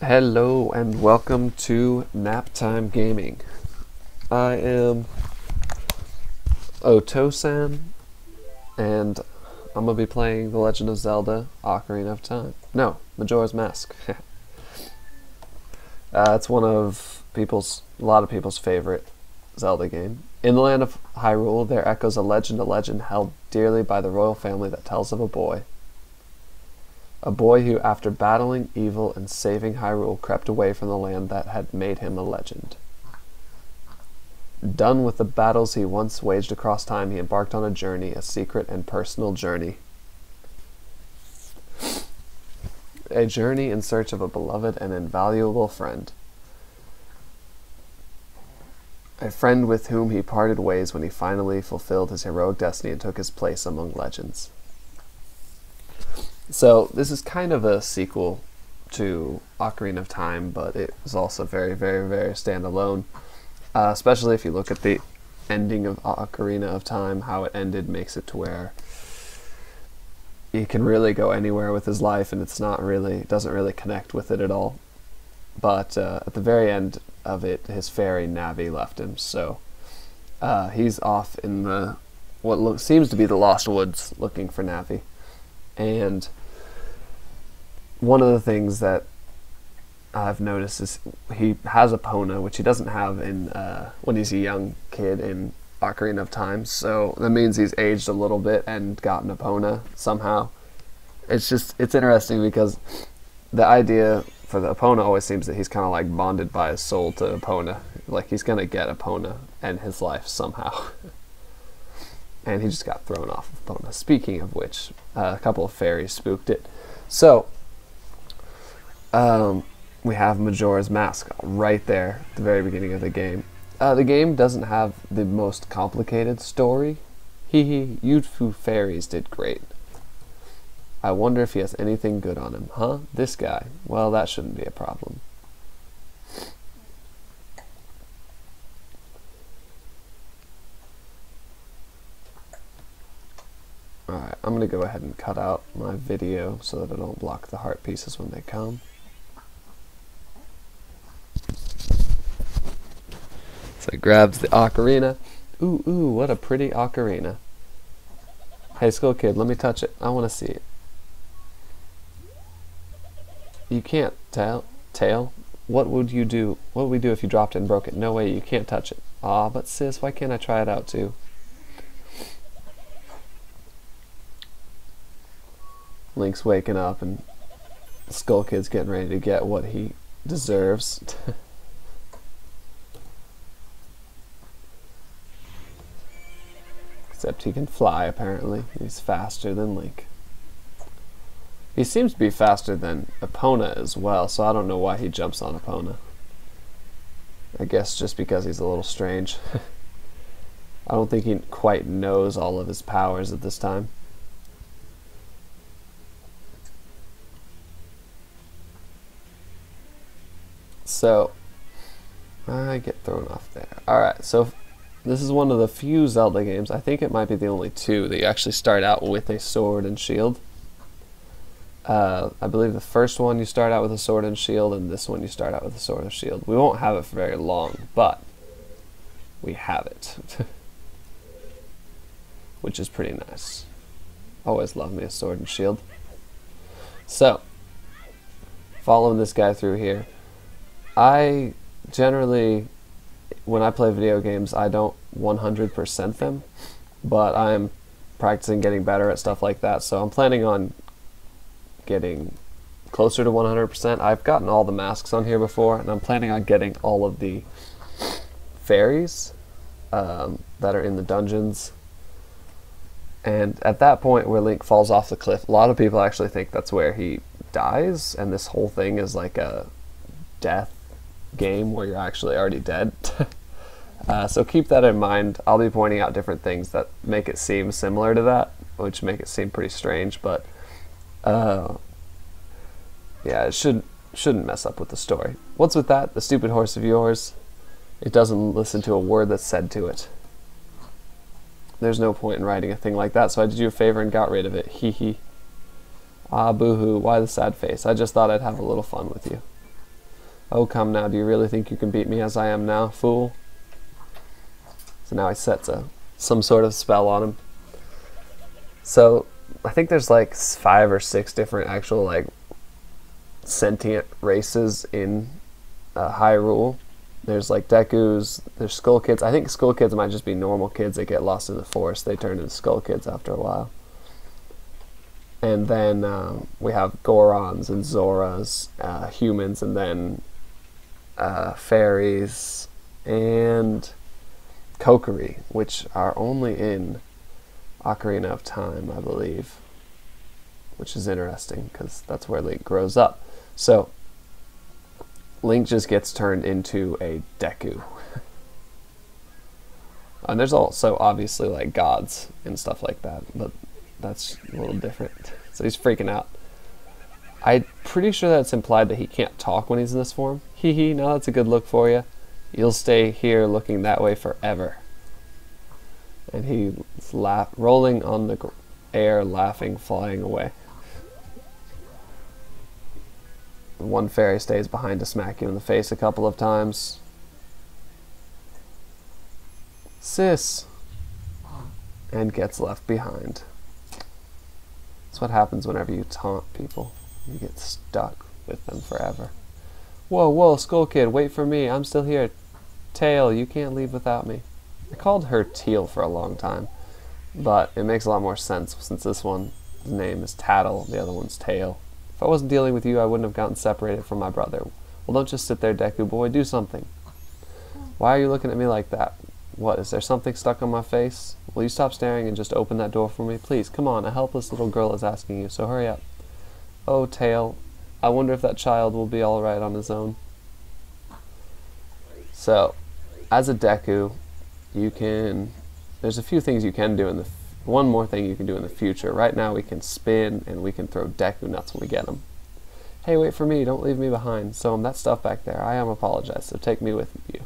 Hello and welcome to Naptime Gaming. I am Oto-san and I'm going to be playing The Legend of Zelda Ocarina of Time. No, Majora's Mask. It's one of a lot of people's favorite Zelda game. In the land of Hyrule, there echoes a legend held dearly by the royal family that tells of a boy. A boy who, after battling evil and saving Hyrule, crept away from the land that had made him a legend. Done with the battles he once waged across time, he embarked on a journey, a secret and personal journey. A journey in search of a beloved and invaluable friend. A friend with whom he parted ways when he finally fulfilled his heroic destiny and took his place among legends. So this is kind of a sequel to Ocarina of Time, but it was also very, very, very standalone. Especially if you look at the ending of Ocarina of Time, how it ended makes it to where he can really go anywhere with his life, and it doesn't really connect with it at all. But at the very end of it, his fairy Navi left him, so he's off in what seems to be the Lost Woods looking for Navi. And one of the things that I've noticed is he has a Epona, which he doesn't have in when he's a young kid in Ocarina of Time. So that means he's aged a little bit and gotten a Epona somehow. It's interesting because the idea for the Epona always seems that he's kind of like bonded by his soul to Epona. Like he's gonna get Epona and his life somehow. And he just got thrown off of Epona. Speaking of which, a couple of fairies spooked it. So, we have Majora's Mask right there at the very beginning of the game. The game doesn't have the most complicated story. You two fairies did great. I wonder if he has anything good on him. Huh? This guy. Well, that shouldn't be a problem. Alright, I'm going to go ahead and cut out my video so that I don't block the heart pieces when they come. So he grabs the ocarina. Ooh, what a pretty ocarina. Hey, Skull Kid, let me touch it. I want to see it. You can't, Tail. What would you do? What would we do if you dropped it and broke it? No way, you can't touch it. Aw, but sis, why can't I try it out too? Link's waking up and Skull Kid's getting ready to get what he deserves. Except he can fly, apparently. He's faster than Link. He seems to be faster than Epona as well, so I don't know why he jumps on Epona. I guess just because he's a little strange. I don't think he quite knows all of his powers at this time. So, I get thrown off there. Alright, so this is one of the few Zelda games, I think it might be the only two, that you actually start out with a sword and shield. I believe the first one you start out with a sword and shield, and this one you start out with a sword and shield. We won't have it for very long, but we have it. Which is pretty nice. Always love me a sword and shield. So, following this guy through here. I generally, when I play video games, I don't 100% them, but I'm practicing getting better at stuff like that, so I'm planning on getting closer to 100%. I've gotten all the masks on here before, and I'm planning on getting all of the fairies that are in the dungeons. And at that point where Link falls off the cliff, a lot of people actually think that's where he dies, and this whole thing is like a death game where you're actually already dead. So keep that in mind. I'll be pointing out different things that make it seem similar to that, which make it seem pretty strange, but yeah, it shouldn't mess up with the story. What's with that? The stupid horse of yours, it doesn't listen to a word that's said to it. There's no point in writing a thing like that, so I did you a favor and got rid of it. Hee hee. Ah, boo-hoo, why the sad face? I just thought I'd have a little fun with you. Oh, come now, do you really think you can beat me as I am now, fool? So now he sets some sort of spell on him. So I think there's like 5 or 6 different actual like sentient races in Hyrule. There's like Dekus, there's Skull Kids. I think Skull Kids might just be normal kids that get lost in the forest. They turn into Skull Kids after a while. And then we have Gorons and Zoras, humans, and then fairies, and Kokiri, which are only in Ocarina of Time, I believe, which is interesting because that's where Link grows up. So Link just gets turned into a Deku. And there's also obviously like gods and stuff like that, but that's a little different. So he's freaking out. I'm pretty sure that's implied that he can't talk when he's in this form. Hee hee, now that's a good look for you. You'll stay here looking that way forever. And he's rolling on the air, laughing, flying away. One fairy stays behind to smack you in the face a couple of times. Sis! And gets left behind. That's what happens whenever you taunt people. You get stuck with them forever. Whoa, whoa, Skull Kid, wait for me. I'm still here. Tail, you can't leave without me. I called her Teal for a long time, but it makes a lot more sense since this one's name is Tattle, the other one's Tail. If I wasn't dealing with you, I wouldn't have gotten separated from my brother. Well, don't just sit there, Deku boy. Do something. Why are you looking at me like that? What, is there something stuck on my face? Will you stop staring and just open that door for me? Please, come on. A helpless little girl is asking you, so hurry up. Oh, Tail. I wonder if that child will be all right on his own. So, as a Deku, you can... There's a few things you can do in the... One more thing you can do in the future. Right now we can spin and we can throw Deku nuts when we get them. Hey, wait for me. Don't leave me behind. So that stuff back there. I apologize, so take me with you.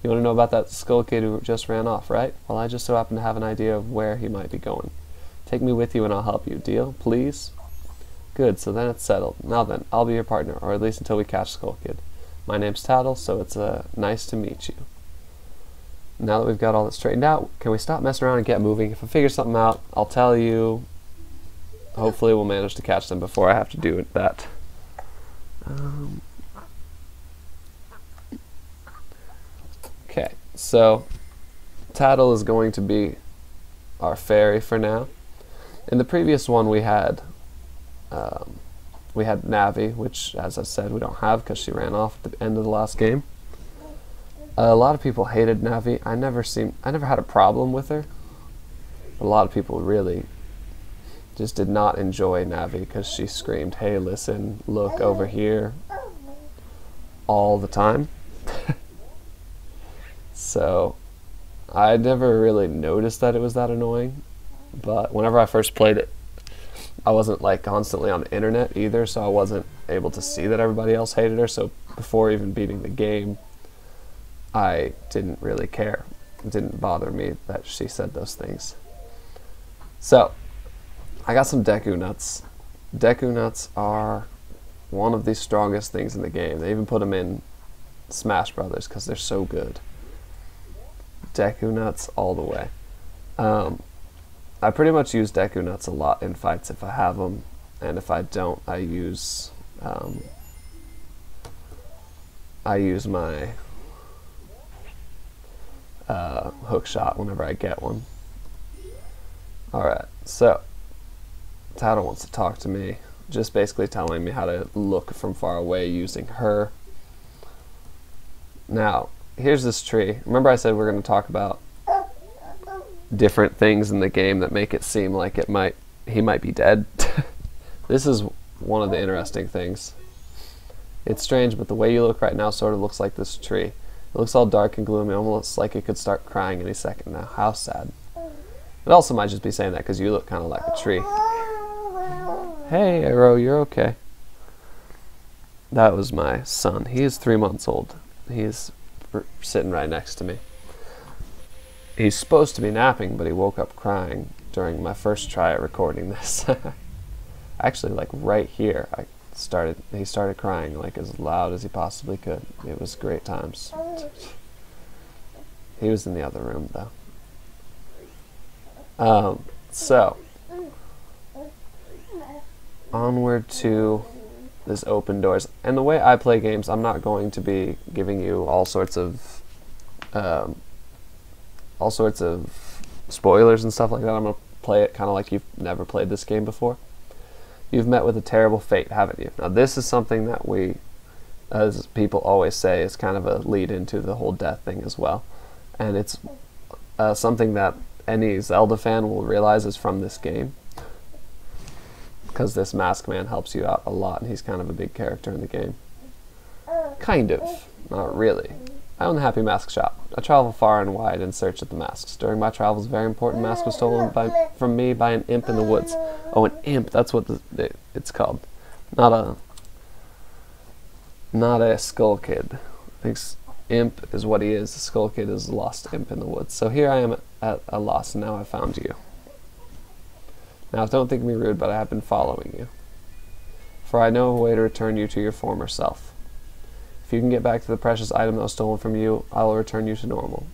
You want to know about that Skull Kid who just ran off, right? Well, I just so happen to have an idea of where he might be going. Take me with you and I'll help you. Deal? Please? Good, so then it's settled. Now then, I'll be your partner, or at least until we catch Skull Kid. My name's Tattle, so it's nice to meet you. Now that we've got all that straightened out, can we stop messing around and get moving? If I figure something out, I'll tell you. Hopefully we'll manage to catch them before I have to do that. Okay, so Tattle is going to be our fairy for now. In the previous one we had Navi, which, as I said, we don't have because she ran off at the end of the last game. A lot of people hated Navi. I never had a problem with her. A lot of people really just did not enjoy Navi because she screamed, "Hey, listen, look over here," all the time. So I never really noticed that it was that annoying. But whenever I first played it, I wasn't like constantly on the internet either, so I wasn't able to see that everybody else hated her. So before even beating the game, I didn't really care. It didn't bother me that she said those things. So, I got some Deku nuts. Deku nuts are one of the strongest things in the game. They even put them in Smash Brothers because they're so good. Deku nuts all the way. I pretty much use Deku nuts a lot in fights if I have them, and if I don't, I use my hook shot whenever I get one. Alright, so Tattle wants to talk to me, just basically telling me how to look from far away using her. Now, here's this tree. Remember I said we're going to talk about different things in the game that make it seem like he might be dead. This is one of the interesting things. It's strange, but the way you look right now sort of looks like this tree. It looks all dark and gloomy, almost like it could start crying any second now. How sad. It also might just be saying that because you look kind of like a tree. Hey, Arrow, you're okay. That was my son. He is 3 months old. He's sitting right next to me. He's supposed to be napping, but he woke up crying during my first try at recording this. Actually, like right here. he started crying like as loud as he possibly could. It was great times. He was in the other room though. So onward to this open doors. And the way I play games, I'm not going to be giving you all sorts of spoilers and stuff like that. I'm going to play it kind of like you've never played this game before. You've met with a terrible fate, haven't you? Now this is something that we, as people always say, is kind of a lead into the whole death thing as well. And it's something that any Zelda fan will realize is from this game, because this Mask Man helps you out a lot, and he's kind of a big character in the game. Kind of, not really. I own the Happy Mask Shop. I travel far and wide in search of the masks. During my travels, a very important mask was stolen from me by an imp in the woods. Oh, an imp, that's what it's called. Not a skull kid. I think imp is what he is. The skull kid is a lost imp in the woods. So here I am at a loss, and now I found you. Now don't think me rude, but I have been following you. For I know a way to return you to your former self. If you can get back to the precious item that was stolen from you, I will return you to normal.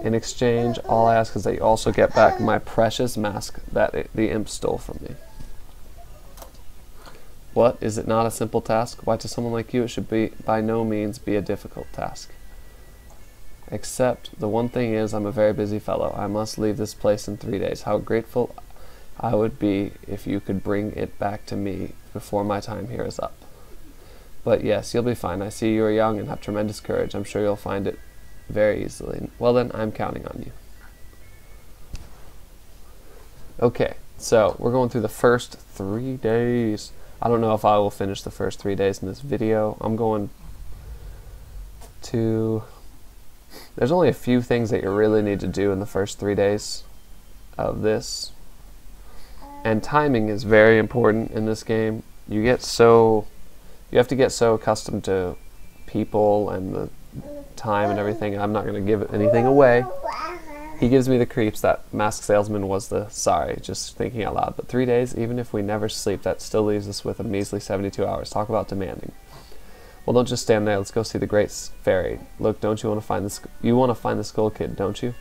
In exchange, all I ask is that you also get back my precious mask that the imp stole from me. What? Is it not a simple task? Why, to someone like you, it should be by no means be a difficult task. Except, the one thing is, I'm a very busy fellow. I must leave this place in 3 days. How grateful I would be if you could bring it back to me before my time here is up. But yes, you'll be fine. I see you are young and have tremendous courage. I'm sure you'll find it very easily. Well then, I'm counting on you. Okay, so we're going through the first 3 days. I don't know if I will finish the first 3 days in this video. I'm going to... There's only a few things that you really need to do in the first 3 days of this. And timing is very important in this game. You have to get so accustomed to people and the time and everything. I'm not going to give anything away. He gives me the creeps. That Mask Salesman was just thinking out loud. But 3 days, even if we never sleep, that still leaves us with a measly 72 hours. Talk about demanding. Well, don't just stand there. Let's go see the Great Fairy. Look, don't you want to find you want to find the Skull Kid, don't you?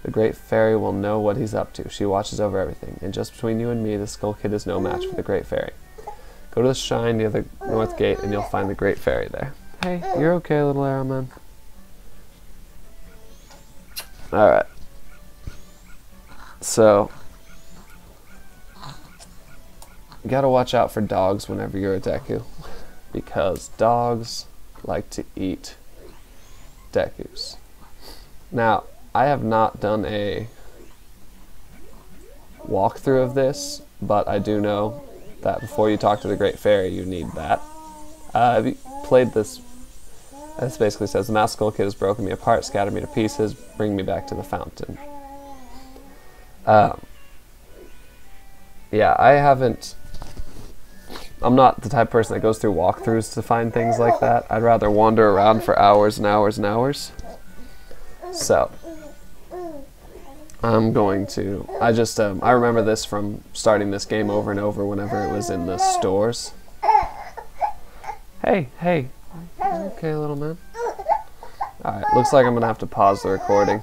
The Great Fairy will know what he's up to. She watches over everything. And just between you and me, the Skull Kid is no match for the Great Fairy. Go to the shrine near the north gate and you'll find the Great Fairy there. Hey, you're okay, little arrow man. Alright. So, you gotta watch out for dogs whenever you're a Deku, because dogs like to eat Dekus. Now, I have not done a walkthrough of this, but I do know that before you talk to the Great Fairy, you need that. Have you played this? This basically says, the Masked Skull Kid has broken me apart, scattered me to pieces, bring me back to the fountain. Yeah, I'm not the type of person that goes through walkthroughs to find things like that. I'd rather wander around for hours and hours and hours. So, I'm going to, I remember this from starting this game over and over whenever it was in the stores. Hey, okay, little man. Alright, looks like I'm gonna have to pause the recording.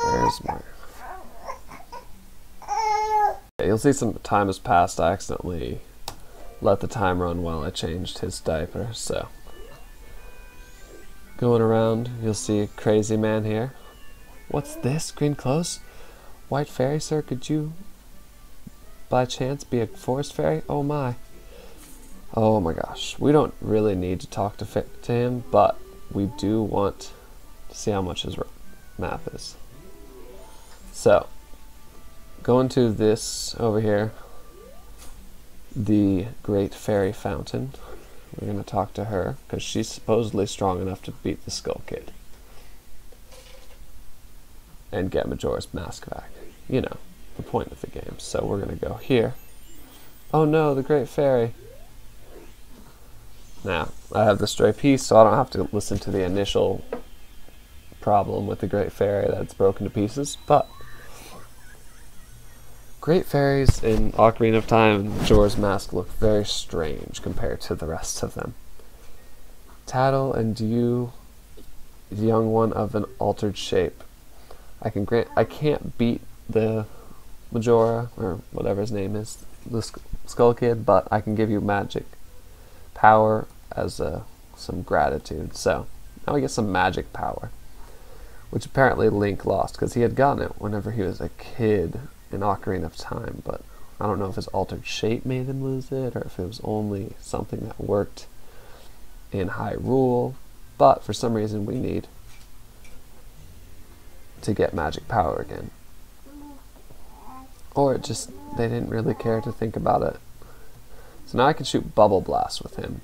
Where's my... You'll see some time has passed. I accidentally let the time run while I changed his diaper, so... Going around, you'll see a crazy man here. What's this? Green clothes? White fairy, sir? Could you, by chance, be a forest fairy? Oh my. Oh my gosh. We don't really need to talk to him, but we do want to see how much his math is. So, going to this over here, the Great Fairy Fountain. We're going to talk to her, because she's supposedly strong enough to beat the Skull Kid. And get Majora's Mask back. You know, the point of the game. So we're going to go here. Oh no, the Great Fairy. Now, I have the stray piece, so I don't have to listen to the initial problem with the Great Fairy that's broken to pieces, but Great Fairies in Ocarina of Time and Majora's Mask look very strange compared to the rest of them. Tattle and you, young one of an altered shape. I can't beat the Majora, or whatever his name is, the Skull Kid, but I can give you magic power as some gratitude. So now we get some magic power, which apparently Link lost because he had gotten it whenever he was a kid in Ocarina of Time, but I don't know if his altered shape made him lose it or if it was only something that worked in Hyrule, but for some reason we need to get magic power again. Or it just, they didn't really care to think about it. So now I can shoot Bubble Blast with him.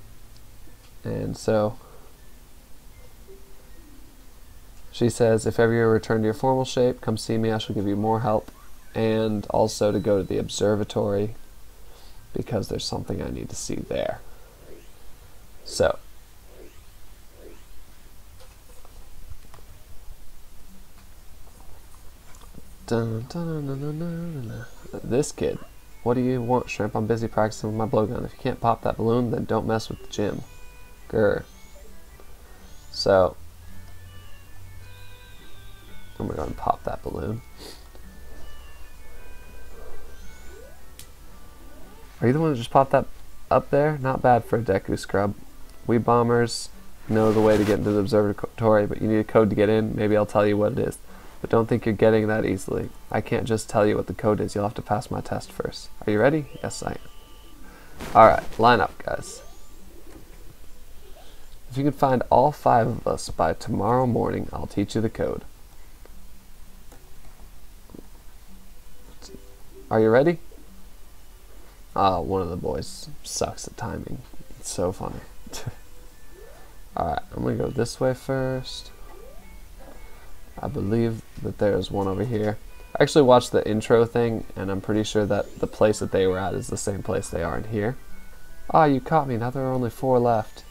And so she says, if ever you return to your formal shape, come see me, I shall give you more help. And also to go to the observatory, because there's something I need to see there. So this kid, what do you want, Shrimp? I'm busy practicing with my blowgun. If you can't pop that balloon, then don't mess with the gym. Grr. So I'm gonna go and pop that balloon. Are you the one that just popped that up there? Not bad for a Deku scrub. We bombers know the way to get into the observatory, but you need a code to get in. Maybe I'll tell you what it is. But don't think you're getting that easily. I can't just tell you what the code is. You'll have to pass my test first. Are you ready? Yes, I am. Alright, line up, guys. If you can find all 5 of us by tomorrow morning, I'll teach you the code. Are you ready? One of the boys sucks at timing. It's so funny. Alright, I'm gonna go this way first. I believe that there's one over here. I actually watched the intro thing, and I'm pretty sure that the place that they were at is the same place they are in here. Ah, you caught me. Now there are only 4 left.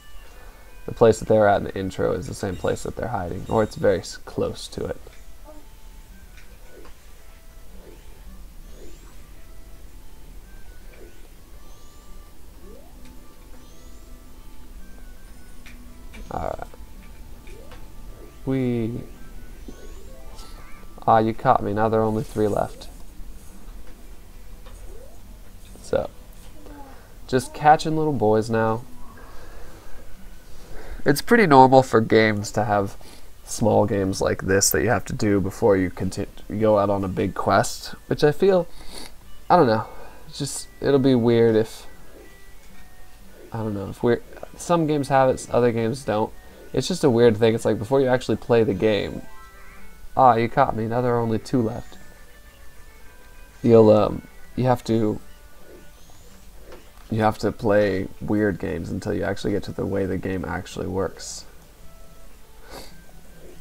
The place that they were at in the intro is the same place that they're hiding, or it's very close to it. Alright. Ah, you caught me. Now there are only 3 left. So, just catching little boys now. It's pretty normal for games to have small games like this that you have to do before you go out on a big quest, which I feel, I don't know, it'll be weird if, I don't know, some games have it, other games don't. It's just a weird thing. It's like before you actually play the game, ah, you caught me, now there are only 2 left. You have to play weird games until you actually get to the way the game actually works.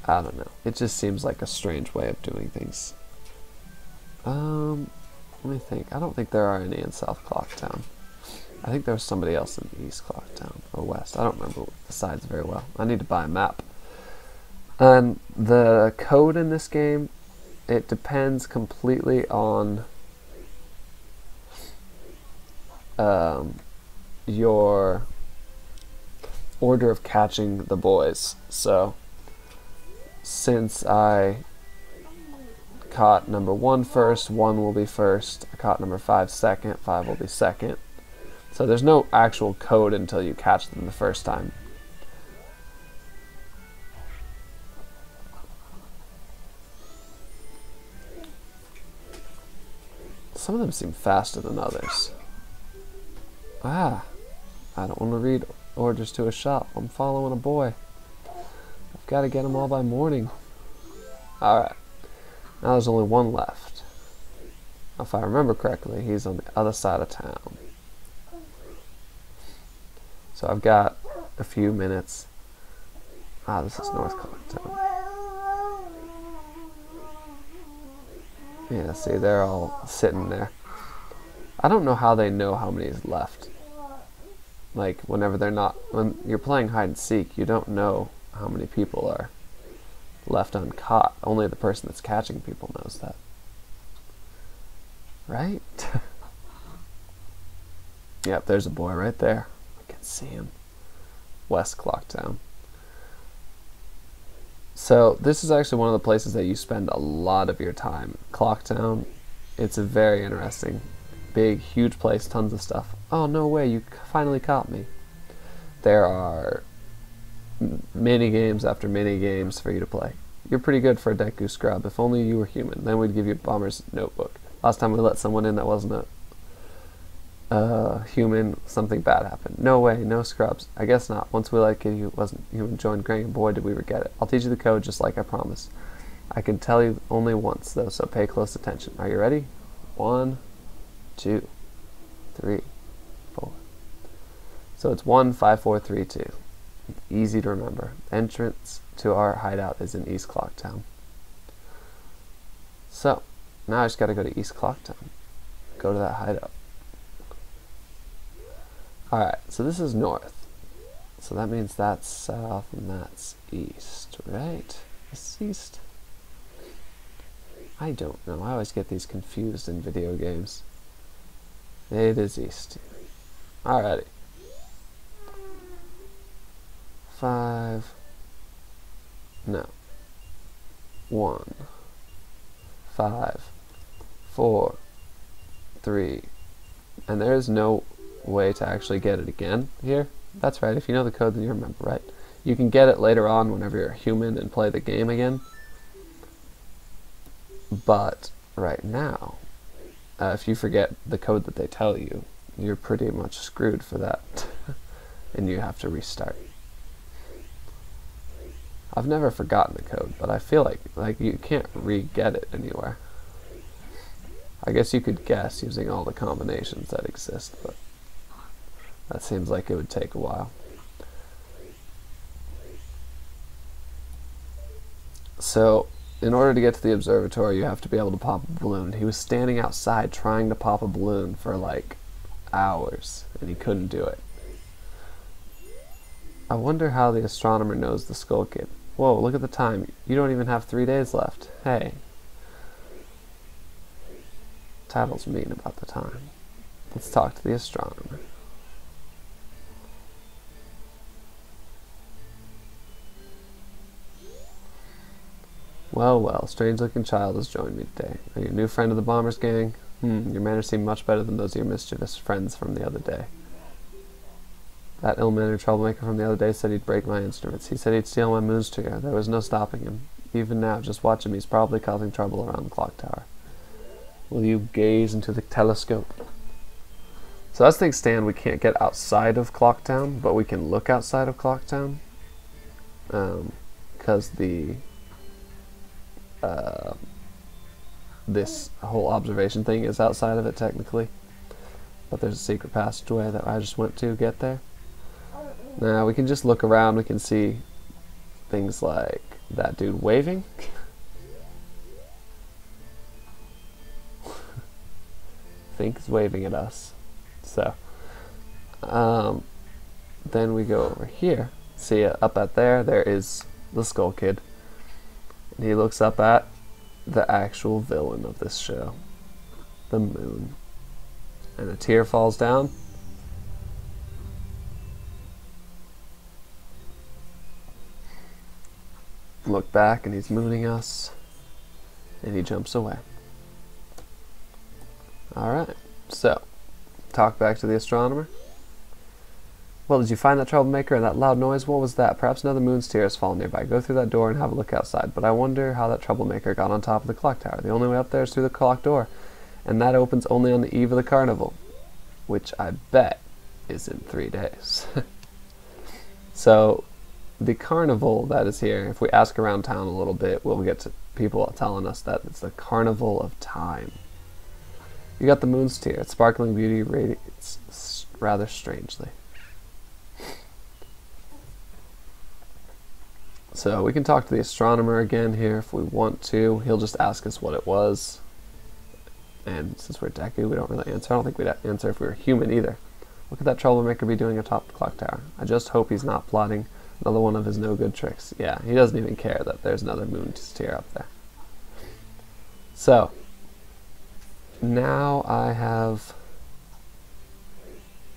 I don't know. It just seems like a strange way of doing things. Let me think. I don't think there are any in South Clocktown. I think there was somebody else in East Clocktown or West. I don't remember the sides very well. I need to buy a map. And the code in this game, it depends completely on your order of catching the boys. So since I caught number 1 first, 1 will be first. I caught number 5 second, 5 will be second. So there's no actual code until you catch them the first time. Some of them seem faster than others. Ah, I don't want to read orders to a shop. I'm following a boy. I've got to get them all by morning. Alright, now there's only 1 left. If I remember correctly, he's on the other side of town. So I've got a few minutes. Ah, this is North Clocktown. Yeah, see, they're all sitting there. I don't know how they know how many is left. Like, when you're playing hide and seek, you don't know how many people are left uncaught. Only the person that's catching people knows that. Right? Yep, there's a boy right there. I can see him. West Clocktown. So this is actually one of the places that you spend a lot of your time. Clocktown, it's a very interesting, big, huge place, tons of stuff. Oh, no way, you finally caught me. There are mini games after mini games for you to play. You're pretty good for a Deku scrub. If only you were human. Then we'd give you Bomber's Notebook. Last time we let someone in that wasn't a human, something bad happened. No way, no scrubs. I guess not. Once we let you wasn't human join Greg, and boy did we forget it. I'll teach you the code just like I promised. I can tell you only once though, so pay close attention. Are you ready? 1, 2, 3, 4. So it's 1, 5, 4, 3, 2. Easy to remember. Entrance to our hideout is in East Clocktown. So now I just got to go to East Clocktown. Go to that hideout. Alright, so this is north. So that means that's south and that's east, right? Is east? I don't know. I always get these confused in video games. It is east. Alrighty. 5. No. 1. 5. 4. 3. And there's no way to actually get it again here. That's right. If you know the code, then you remember, right? You can get it later on whenever you're human and play the game again. But right now, if you forget the code that they tell you, you're pretty much screwed for that. And you have to restart. I've never forgotten the code, but I feel like you can't re-get it anywhere. I guess you could guess using all the combinations that exist, but that seems like it would take a while. So, in order to get to the observatory, you have to be able to pop a balloon. He was standing outside trying to pop a balloon for like hours, and he couldn't do it. I wonder how the astronomer knows the Skull Kid. Whoa, look at the time. You don't even have 3 days left. Hey. Title's mean about the time. Let's talk to the astronomer. Well, well, strange-looking child has joined me today. Are you a new friend of the Bombers gang? Your manners seem much better than those of your mischievous friends from the other day. That ill-mannered troublemaker from the other day said he'd break my instruments. He said he'd steal my moon's trigger. There was no stopping him. Even now, just watch him. He's probably causing trouble around the clock tower. Will you gaze into the telescope? So as things stand, we can't get outside of Clocktown, but we can look outside of Clocktown. Because this whole observation thing is outside of it, technically. But there's a secret passageway that I just went to get there. Now we can just look around. We can see things like that dude waving. Think is waving at us. So then we go over here. See up at there is the Skull Kid. And he looks up at the actual villain of this show, the moon. And a tear falls down. Look back and he's mooning us. And he jumps away. Alright, so talk back to the astronomer. Well, did you find that troublemaker and that loud noise? What was that? Perhaps another moon's tear has fallen nearby. Go through that door and have a look outside. But I wonder how that troublemaker got on top of the clock tower. The only way up there is through the clock door. And that opens only on the eve of the carnival. Which I bet is in 3 days. So, the carnival that is here, if we ask around town a little bit, we'll get to people telling us that it's the Carnival of Time. You got the moon's tear. Its sparkling beauty radiates rather strangely. So we can talk to the astronomer again here if we want to. He'll just ask us what it was. And since we're Deku, we don't really answer. I don't think we'd answer if we were human either. What could that troublemaker be doing atop the clock tower? I just hope he's not plotting another one of his no-good tricks. Yeah, he doesn't even care that there's another moon's tear up there. So, now I have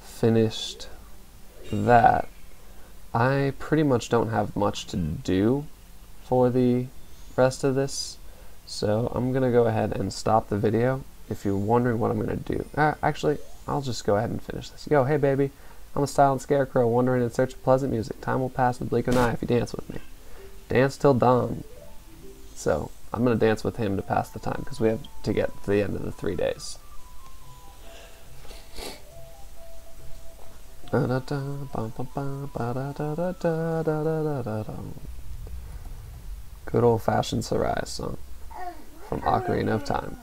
finished that, I pretty much don't have much to do for the rest of this, so I'm gonna go ahead and stop the video. If you're wondering what I'm gonna do, actually, I'll just go ahead and finish this. Yo, hey baby, I'm a silent scarecrow wandering in search of pleasant music. Time will pass and blink an eye if you dance with me. Dance till dawn. So I'm gonna dance with him to pass the time because we have to get to the end of the 3 days. Good old-fashioned Soraya song from Ocarina of Time.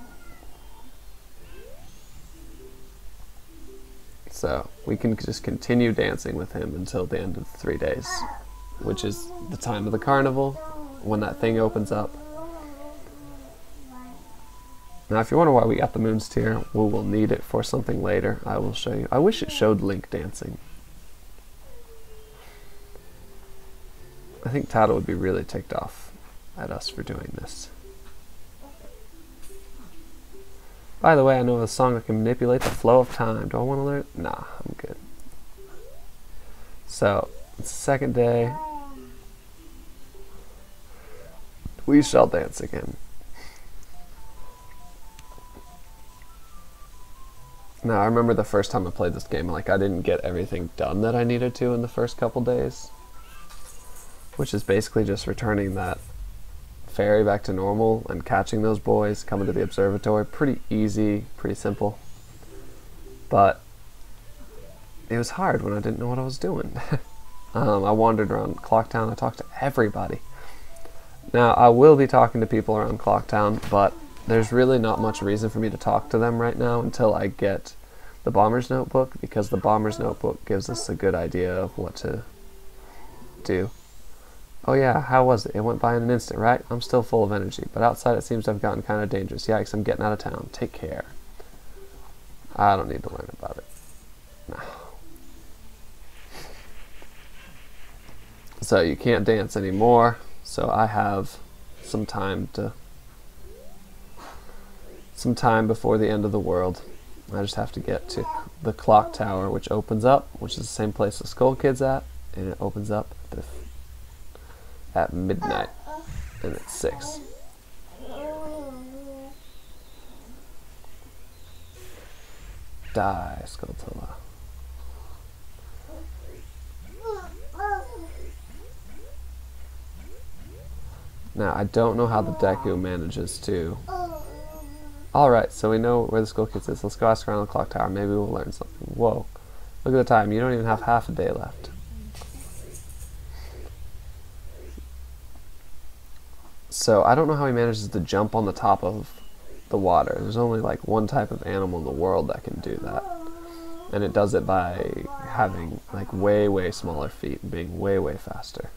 So we can just continue dancing with him until the end of the 3 days, which is the time of the carnival, when that thing opens up. Now if you wonder why we got the moons tier, we will need it for something later. I will show you. I wish it showed Link dancing. I think Tata would be really ticked off at us for doing this. By the way, I know of a song that can manipulate the flow of time. Do I want to learn it? Nah, I'm good. So, it's the second day. We shall dance again. Now, I remember the first time I played this game, like, I didn't get everything done that I needed to in the first couple days. Which is basically just returning that ferry back to normal and catching those boys, coming to the observatory. Pretty easy, pretty simple. But it was hard when I didn't know what I was doing. I wandered around Clocktown. I talked to everybody. Now, I will be talking to people around Clocktown, but there's really not much reason for me to talk to them right now until I get the Bomber's Notebook, because the Bomber's Notebook gives us a good idea of what to do. Oh yeah, how was it? It went by in an instant, right? I'm still full of energy, but outside it seems to have gotten kind of dangerous. Yikes, I'm getting out of town. Take care. I don't need to learn about it. No. So you can't dance anymore, so I have some time before the end of the world. I just have to get to the clock tower, which opens up, which is the same place the Skull Kid's at, and it opens up at midnight, and it's 6. Die, Skulltula. Now, I don't know how the Deku manages to... Alright, so we know where the Skull Kid is. Let's go ask around the clock tower. Maybe we'll learn something. Whoa. Look at the time. You don't even have half a day left. So, I don't know how he manages to jump on the top of the water. There's only like one type of animal in the world that can do that. And it does it by having like way, way smaller feet and being way, way faster.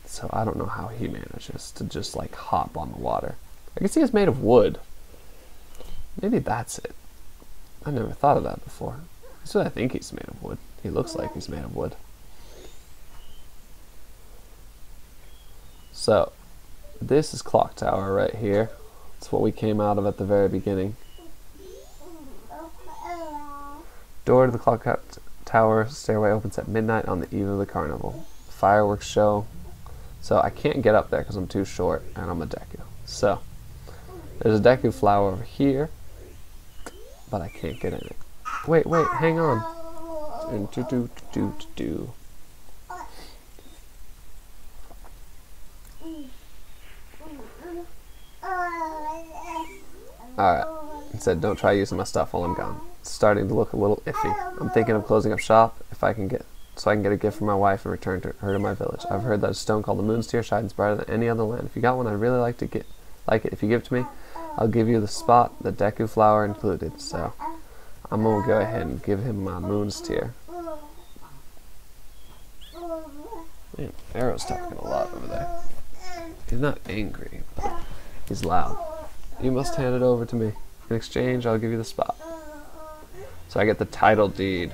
So, I don't know how he manages to just like hop on the water. I can see it's made of wood. Maybe that's it. I never thought of that before. That's what I think he's made of wood. He looks like he's made of wood. So, this is Clock Tower right here. It's what we came out of at the very beginning. Door to the Clock Tower stairway opens at midnight on the eve of the carnival. Fireworks show. So I can't get up there because I'm too short and I'm a Deku. So, there's a Deku flower over here, but I can't get in it. Wait, hang on. Alright, it said don't try using my stuff while I'm gone. It's starting to look a little iffy. I'm thinking of closing up shop so I can get a gift for my wife and return her to my village. I've heard that a stone called the Moon's Tear shines brighter than any other land. If you got one, I'd really like it. If you give it to me, I'll give you the spot, the Deku flower included. So I'm gonna go ahead and give him my Moon's Tear. Man, Arrow's talking a lot over there. He's not angry, but he's loud. You must hand it over to me. In exchange, I'll give you the spot. So I get the title deed.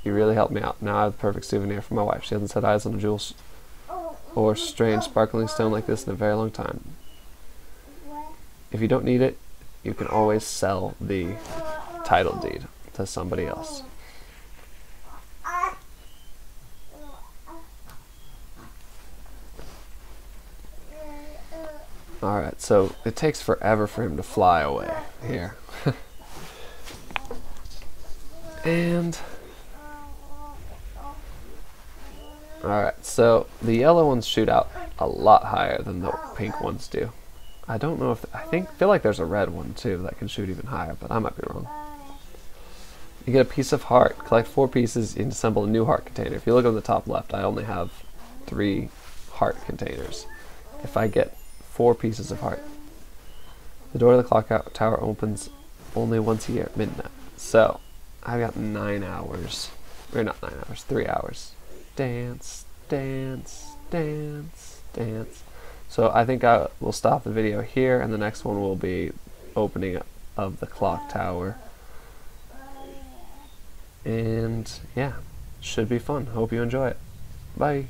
You really helped me out. Now I have the perfect souvenir for my wife. She hasn't set eyes on a jewel or strange sparkling stone like this in a very long time. If you don't need it, you can always sell the title deed to somebody else. Alright, so it takes forever for him to fly away here. And alright, so the yellow ones shoot out a lot higher than the pink ones do. I don't know if feel like there's a red one too that can shoot even higher, but I might be wrong. You get a piece of heart. Collect 4 pieces and assemble a new heart container. If you look on the top left, I only have 3 heart containers. If I get 4 pieces of heart, the door to the clock tower opens only once a year at midnight. So I've got 9 hours, or not 9 hours, 3 hours. Dance, dance, dance, dance. So I think I will stop the video here, and the next one will be opening of the clock tower. And yeah, should be fun. Hope you enjoy it. Bye.